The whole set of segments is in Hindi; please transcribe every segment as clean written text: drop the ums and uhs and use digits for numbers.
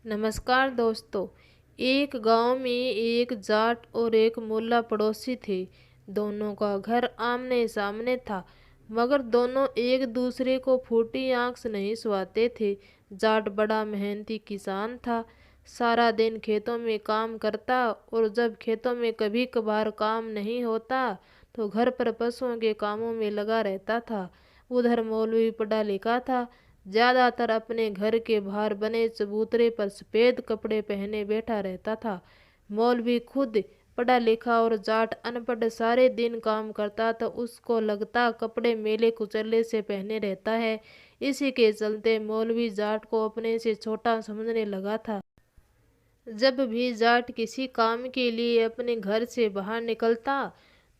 नमस्कार दोस्तों। एक गांव में एक जाट और एक मुल्ला पड़ोसी थे। दोनों का घर आमने सामने था, मगर दोनों एक दूसरे को फूटी आंख से नहीं सुहाते थे। जाट बड़ा मेहनती किसान था। सारा दिन खेतों में काम करता, और जब खेतों में कभी कभार काम नहीं होता तो घर पर पशुओं के कामों में लगा रहता था। उधर मौलवी पढ़ा लिखा था। ज्यादातर अपने घर के बाहर बने चबूतरे पर सफेद कपड़े पहने बैठा रहता था। मौलवी खुद पढ़ा लिखा और जाट अनपढ़ सारे दिन काम करता, तो उसको लगता कपड़े मेले कुचले से पहने रहता है। इसी के चलते मौलवी जाट को अपने से छोटा समझने लगा था। जब भी जाट किसी काम के लिए अपने घर से बाहर निकलता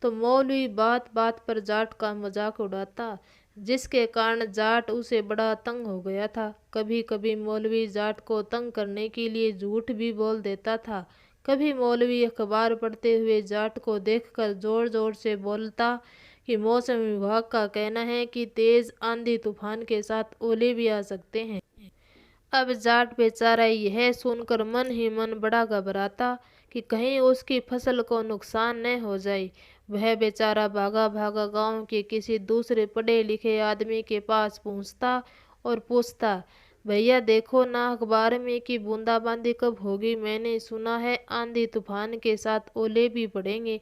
तो मौलवी बात बात पर जाट का मजाक उड़ाता, जिसके कारण जाट उसे बड़ा तंग हो गया था। कभी कभी मौलवी जाट को तंग करने के लिए झूठ भी बोल देता था। कभी मौलवी अखबार पढ़ते हुए जाट को देखकर जोर जोर से बोलता कि मौसम विभाग का कहना है कि तेज आंधी तूफान के साथ ओले भी आ सकते हैं। अब जाट बेचारा यह सुनकर मन ही मन बड़ा घबराता कि कहीं उसकी फसल को नुकसान न हो जाए। वह बेचारा भागा भागा गांव के किसी दूसरे पढ़े लिखे आदमी के पास पहुंचता और पूछता, भैया देखो ना अखबार में कि बूंदाबांदी कब होगी, मैंने सुना है आंधी तूफान के साथ ओले भी पड़ेंगे।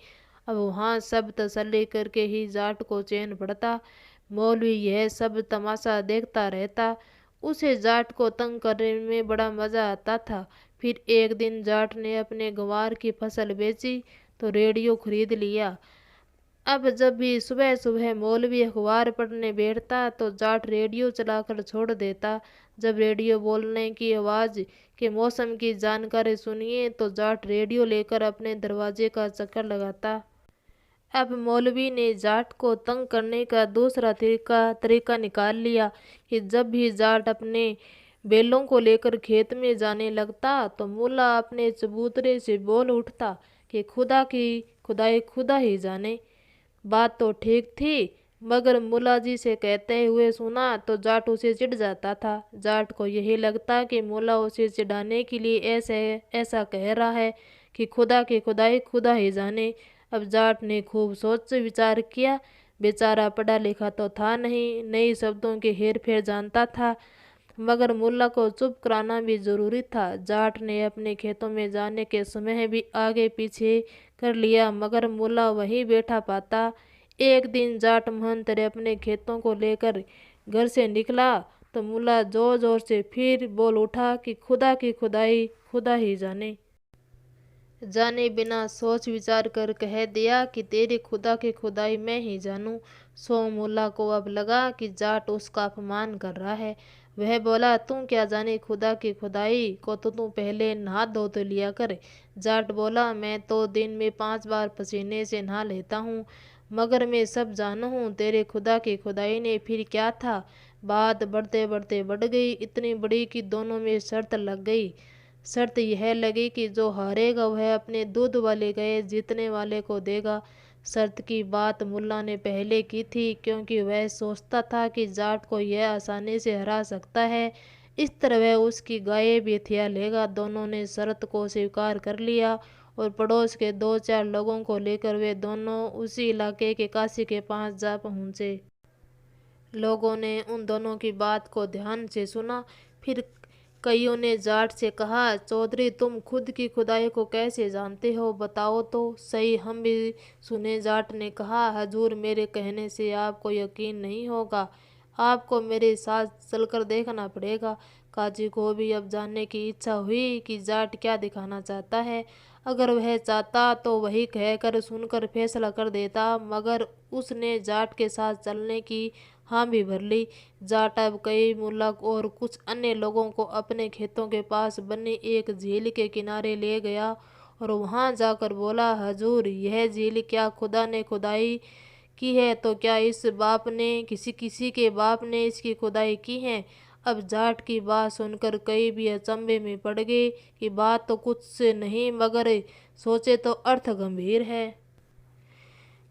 अब वहाँ सब तसल्ली करके ही जाट को चैन पड़ता। मौलवी यह सब तमाशा देखता रहता। उसे जाट को तंग करने में बड़ा मजा आता था। फिर एक दिन जाट ने अपने गंवार की फसल बेची तो रेडियो खरीद लिया। अब जब भी सुबह सुबह मौलवी अखबार पढ़ने बैठता तो जाट रेडियो चलाकर छोड़ देता। जब रेडियो बोलने की आवाज़ के मौसम की जानकारी सुनिए तो जाट रेडियो लेकर अपने दरवाजे का चक्कर लगाता। अब मौलवी ने जाट को तंग करने का दूसरा तरीका निकाल लिया कि जब भी जाट अपने बैलों को लेकर खेत में जाने लगता तो मुल्ला अपने चबूतरे से बोल उठता कि खुदा की खुदाई खुदा ही जाने। बात तो ठीक थी, मगर मुल्ला जी से कहते हुए सुना तो जाट उसे चिढ़ जाता था। जाट को यही लगता कि मुल्ला उसे चिढ़ाने के लिए ऐसे ऐसा कह रहा है कि खुदा की खुदाई खुदा ही जाने। अब जाट ने खूब सोच विचार किया। बेचारा पढ़ा लिखा तो था नहीं, नई शब्दों के हेर फेर जानता था, मगर मुल्ला को चुप कराना भी जरूरी था। जाट ने अपने खेतों में जाने के समय भी आगे पीछे कर लिया, मगर मुल्ला वहीं बैठा पाता। एक दिन जाट महंतरे अपने खेतों को लेकर घर से निकला तो मुल्ला जोर जोर से फिर बोल उठा कि खुदा की खुदाई खुदा ही जाने। जाने बिना सोच विचार कर कह दिया कि तेरी खुदा की खुदाई मैं ही जानूं। सो मुल्ला को अब लगा कि जाट उसका अपमान कर रहा है। वह बोला, तू क्या जाने खुदा की खुदाई को, तो तू पहले नहा धो तो लिया कर। जाट बोला, मैं तो दिन में 5 बार पसीने से नहा लेता हूँ, मगर मैं सब जानू हूँ तेरे खुदा की खुदाई ने फिर क्या था। बात बढ़ते बढ़ते बढ़ गई, इतनी बड़ी कि दोनों में शर्त लग गई। शर्त यह लगी कि जो हारेगा वह अपने दूध वाले गाय जीतने वाले को देगा। शर्त की बात मुल्ला ने पहले की थी, क्योंकि वह सोचता था कि जाट को यह आसानी से हरा सकता है। इस तरह वह उसकी गायें भी हथिया लेगा। दोनों ने शर्त को स्वीकार कर लिया और पड़ोस के 2-4 लोगों को लेकर वे दोनों उसी इलाके के काशी के पास जा पहुँचे। लोगों ने उन दोनों की बात को ध्यान से सुना। फिर कईयों ने जाट से कहा, चौधरी तुम खुद की खुदाई को कैसे जानते हो, बताओ तो सही, हम भी सुने। जाट ने कहा, हजूर मेरे कहने से आपको यकीन नहीं होगा, आपको मेरे साथ चलकर देखना पड़ेगा। काजी को भी अब जानने की इच्छा हुई कि जाट क्या दिखाना चाहता है। अगर वह चाहता तो वही कहकर सुनकर फैसला कर देता, मगर उसने जाट के साथ चलने की हाँ भी भर ली। जाट अब कई मुल्लक और कुछ अन्य लोगों को अपने खेतों के पास बनी एक झील के किनारे ले गया और वहां जाकर बोला, हजूर यह झील क्या खुदा ने खुदाई की है, तो क्या इस बाप ने किसी किसी के बाप ने इसकी खुदाई की है। अब जाट की बात सुनकर कई भी अचंभे में पड़ गए कि बात तो कुछ से नहीं, मगर सोचे तो अर्थ गंभीर है,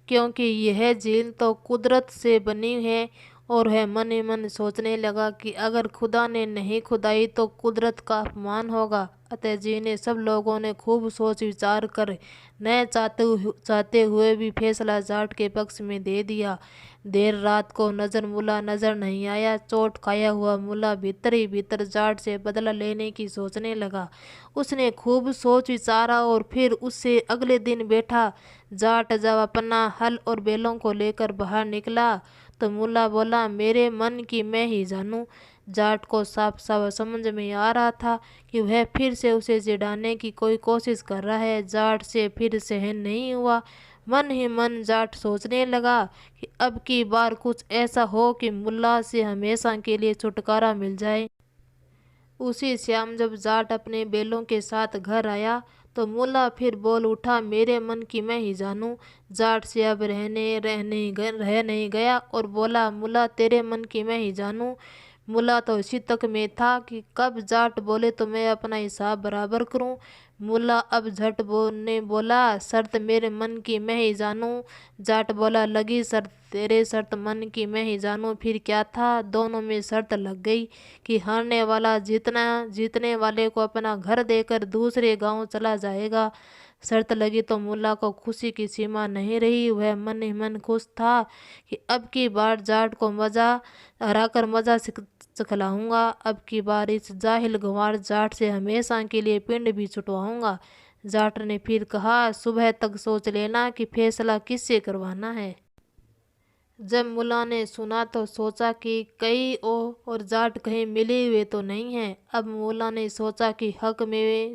क्योंकि यह झील तो कुदरत से बनी है और वह मन ही मन सोचने लगा कि अगर खुदा ने नहीं खुदाई तो कुदरत का अपमान होगा। अतः जी ने सब लोगों ने खूब सोच विचार कर न चाहते हुए भी फैसला जाट के पक्ष में दे दिया। देर रात को मुला नजर नहीं आया। चोट खाया हुआ मुला भीतर ही भीतर जाट से बदला लेने की सोचने लगा। उसने खूब सोच विचारा और फिर उससे अगले दिन बैठा। जाट जब अपना हल और बैलों को लेकर बाहर निकला तो मुला बोला, मेरे मन की मैं ही जानूं। जाट को साफ साफ समझ में आ रहा था कि वह फिर से उसे चिढ़ाने की कोई कोशिश कर रहा है। जाट से फिर सहन नहीं हुआ। मन ही मन जाट सोचने लगा कि अब की बार कुछ ऐसा हो कि मुल्ला से हमेशा के लिए छुटकारा मिल जाए। उसी शाम जब जाट अपने बैलों के साथ घर आया तो मुल्ला फिर बोल उठा, मेरे मन की मैं ही जानूं। जाट से अब रह नहीं गया और बोला, मुल्ला तेरे मन की मैं ही जानूं। मुल्ला तो इसी तक में था कि कब जाट बोले तो मैं अपना हिसाब बराबर करूं। मुल्ला अब झट ने बोला, शर्त मेरे मन की मैं ही जानूं। जाट बोला, लगी शर्त तेरे शर्त मन की मैं ही जानूं। फिर क्या था, दोनों में शर्त लग गई कि हारने वाला जीतने वाले को अपना घर देकर दूसरे गांव चला जाएगा। शर्त लगी तो मुल्ला को खुशी की सीमा नहीं रही। वह मन ही मन खुश था कि अब की बार जाट को हराकर मजा चखलाऊंगा। अब की बार इस जाहिल गंवार जाट से हमेशा के लिए पिंड भी छुटवाऊंगा। जाट ने फिर कहा, सुबह तक सोच लेना कि फैसला किससे करवाना है। जब मुल्ला ने सुना तो सोचा कि कई और जाट कहीं मिले हुए तो नहीं हैं। अब मुल्ला ने सोचा कि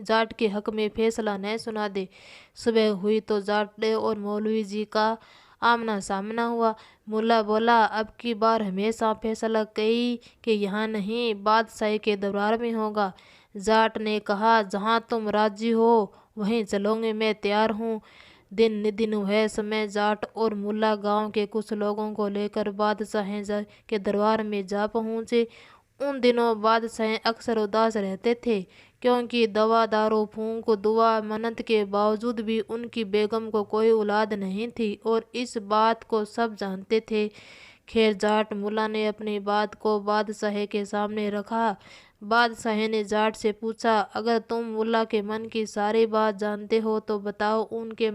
जाट के हक में फैसला न सुना दे। सुबह हुई तो जाट और मौलवी जी का आमना सामना हुआ। मुल्ला बोला, अब की बार हमेशा फैसला कई के यहाँ नहीं, बादशाही के दरबार में होगा। जाट ने कहा, जहाँ तुम राजी हो वहीं चलोगे, मैं तैयार हूँ। दिन वह समय जाट और मुल्ला गांव के कुछ लोगों को लेकर बादशाह के दरबार में जा पहुँचे। उन दिनों बादशाह अक्सर उदास रहते थे क्योंकि दवा दारू फूंक दुआ मन्नत के बावजूद भी उनकी बेगम को कोई औलाद नहीं थी और इस बात को सब जानते थे। खैर जाट मुल्ला ने अपनी बात को बादशाह के सामने रखा। बादशाह ने जाट से पूछा, अगर तुम मुल्ला के मन की सारी बात जानते हो तो बताओ उनके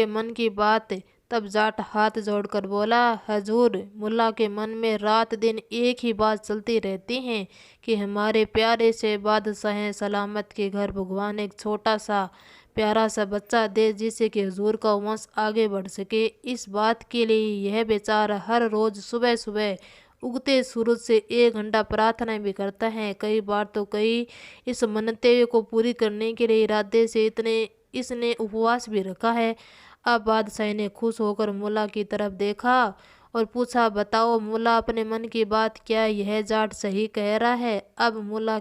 मन की बात। तब जाट हाथ जोड़कर बोला, हजूर, मुल्ला के मन में रात दिन एक ही बात चलती रहती है कि हमारे प्यारे से बादशाह सलामत के घर भगवान एक छोटा सा प्यारा सा बच्चा दे जिससे कि हुजूर का वंश आगे बढ़ सके। इस बात के लिए यह बेचारा हर रोज सुबह सुबह उगते सूरज से 1 घंटा प्रार्थना भी करता है। कई बार तो इस मन्नतें को पूरी करने के लिए इरादे से इसने उपवास भी रखा है। अब बादशाह ने खुश होकर मुल्ला की तरफ देखा और पूछा, बताओ मुल्ला, अपने मन की बात क्या यह जाट सही कह रहा है। अब मुल्ला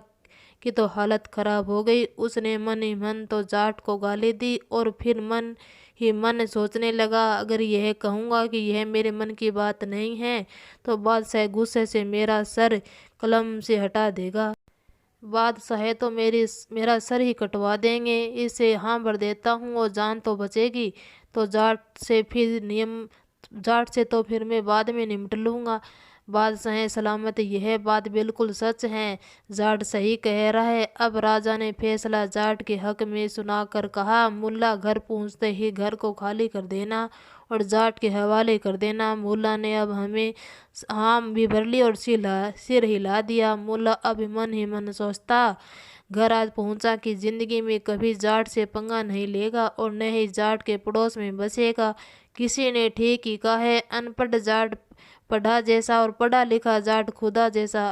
की तो हालत खराब हो गई। उसने मन ही मन तो जाट को गाली दी और फिर मन ही मन सोचने लगा, अगर यह कहूँगा कि यह मेरे मन की बात नहीं है तो बादशाह गुस्से से मेरा सर कलम से हटा देगा। बादशाह तो मेरा सर ही कटवा देंगे। इसे हाँ भर देता हूँ और जान तो बचेगी। तो जाट से तो फिर मैं बाद में निपट लूँगा। बादशाह सलामत, यह बात बिल्कुल सच है, जाट सही कह रहा है। अब राजा ने फैसला जाट के हक में सुनाकर कहा, मुल्ला घर पहुँचते ही घर को खाली कर देना और जाट के हवाले कर देना। मुल्ला ने अब हमें आम भी भर ली और सिर हिला दिया। मुल्ला अब मन ही मन सोचता घर आज पहुंचा कि जिंदगी में कभी जाट से पंगा नहीं लेगा और न ही जाट के पड़ोस में बसेगा। किसी ने ठीक ही कहा है, अनपढ़ जाट पढ़ा जैसा और पढ़ा लिखा जाट खुदा जैसा।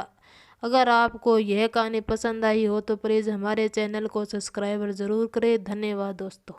अगर आपको यह कहानी पसंद आई हो तो प्लीज़ हमारे चैनल को सब्सक्राइब ज़रूर करें। धन्यवाद दोस्तों।